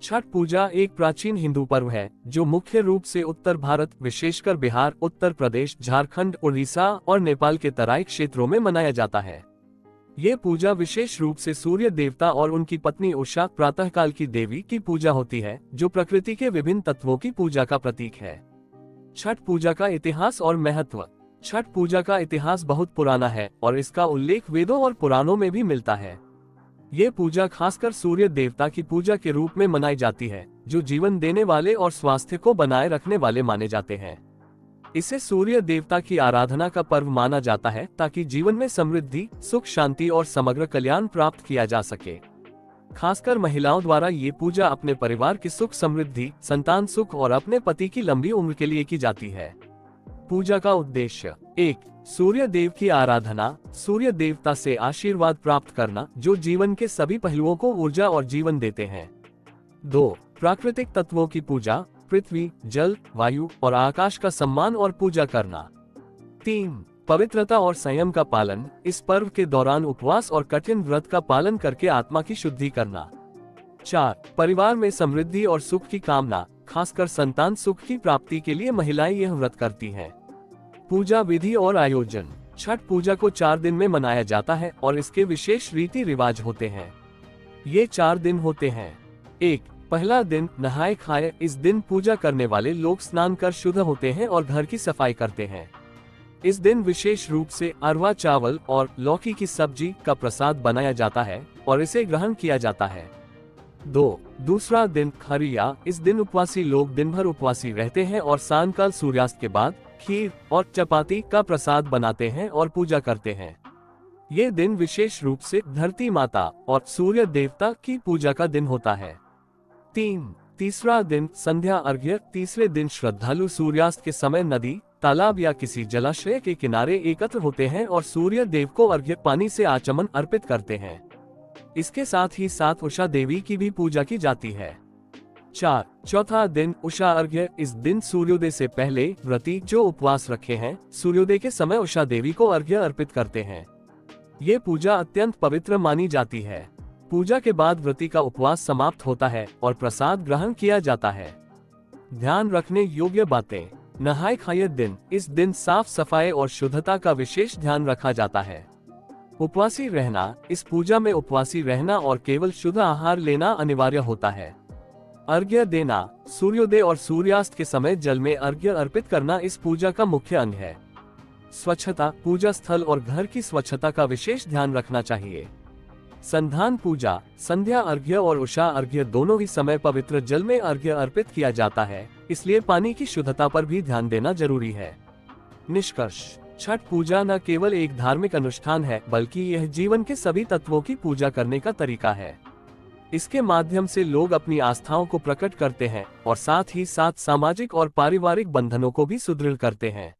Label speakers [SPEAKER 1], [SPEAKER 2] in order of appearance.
[SPEAKER 1] छठ पूजा एक प्राचीन हिंदू पर्व है जो मुख्य रूप से उत्तर भारत, विशेषकर बिहार, उत्तर प्रदेश, झारखंड, उड़ीसा और नेपाल के तराई क्षेत्रों में मनाया जाता है। ये पूजा विशेष रूप से सूर्य देवता और उनकी पत्नी उषा, प्रातःकाल की देवी, की पूजा होती है, जो प्रकृति के विभिन्न तत्वों की पूजा का प्रतीक है। छठ पूजा का इतिहास और महत्व। छठ पूजा का इतिहास बहुत पुराना है और इसका उल्लेख वेदों और पुराणों में भी मिलता है। ये पूजा खासकर सूर्य देवता की पूजा के रूप में मनाई जाती है, जो जीवन देने वाले और स्वास्थ्य को बनाए रखने वाले माने जाते हैं। इसे सूर्य देवता की आराधना का पर्व माना जाता है ताकि जीवन में समृद्धि, सुख, शांति और समग्र कल्याण प्राप्त किया जा सके। खासकर महिलाओं द्वारा ये पूजा अपने परिवार की सुख समृद्धि, संतान सुख और अपने पति की लंबी उम्र के लिए की जाती है। पूजा का उद्देश्य: 1. सूर्य देव की आराधना, सूर्य देवता से आशीर्वाद प्राप्त करना, जो जीवन के सभी पहलुओं को ऊर्जा और जीवन देते हैं। 2. प्राकृतिक तत्वों की पूजा, पृथ्वी, जल, वायु और आकाश का सम्मान और पूजा करना। 3. पवित्रता और संयम का पालन, इस पर्व के दौरान उपवास और कठिन व्रत का पालन करके आत्मा की शुद्धि करना। 4. परिवार में समृद्धि और सुख की कामना, खासकर संतान सुख की प्राप्ति के लिए महिलाएं यह व्रत करती हैं। पूजा विधि और आयोजन। छठ पूजा को 4 दिन में मनाया जाता है और इसके विशेष रीति रिवाज होते हैं। ये 4 दिन होते हैं। 1. पहला दिन नहाए खाए। इस दिन पूजा करने वाले लोग स्नान कर शुद्ध होते हैं और घर की सफाई करते हैं। इस दिन विशेष रूप से अरवा चावल और लौकी की सब्जी का प्रसाद बनाया जाता है और इसे ग्रहण किया जाता है। 2. दूसरा दिन खरिया। इस दिन उपवासी लोग दिन भर उपवासी रहते हैं और सायंकाल सूर्यास्त के बाद खीर और चपाती का प्रसाद बनाते हैं और पूजा करते हैं। ये दिन विशेष रूप से धरती माता और सूर्य देवता की पूजा का दिन होता है। 3. तीसरा दिन संध्या अर्घ्य। तीसरे दिन श्रद्धालु सूर्यास्त के समय नदी, तालाब या किसी जलाशय के किनारे एकत्र होते हैं और सूर्य देव को अर्घ्य पानी से आचमन अर्पित करते हैं। इसके साथ ही साथ उषा देवी की भी पूजा की जाती है। 4. चौथा दिन उषा अर्घ्य। इस दिन सूर्योदय से पहले व्रती जो उपवास रखे हैं, सूर्योदय के समय उषा देवी को अर्घ्य अर्पित करते हैं। ये पूजा अत्यंत पवित्र मानी जाती है। पूजा के बाद व्रती का उपवास समाप्त होता है और प्रसाद ग्रहण किया जाता है। ध्यान रखने योग्य बातें। नहाए खाए दिन। इस दिन साफ सफाई और शुद्धता का विशेष ध्यान रखा जाता है। उपवासी रहना। इस पूजा में उपवासी रहना और केवल शुद्ध आहार लेना अनिवार्य होता है। अर्घ्य देना। सूर्योदय और सूर्यास्त के समय जल में अर्घ्य अर्पित करना इस पूजा का मुख्य अंग है। स्वच्छता। पूजा स्थल और घर की स्वच्छता का विशेष ध्यान रखना चाहिए। संधान पूजा। संध्या अर्घ्य और उषा अर्घ्य दोनों ही समय पवित्र जल में अर्घ्य अर्पित किया जाता है, इसलिए पानी की शुद्धता पर भी ध्यान देना जरूरी है। निष्कर्ष: छठ पूजा न केवल एक धार्मिक अनुष्ठान है, बल्कि यह जीवन के सभी तत्वों की पूजा करने का तरीका है। इसके माध्यम से लोग अपनी आस्थाओं को प्रकट करते हैं और साथ ही साथ सामाजिक और पारिवारिक बंधनों को भी सुदृढ़ करते हैं।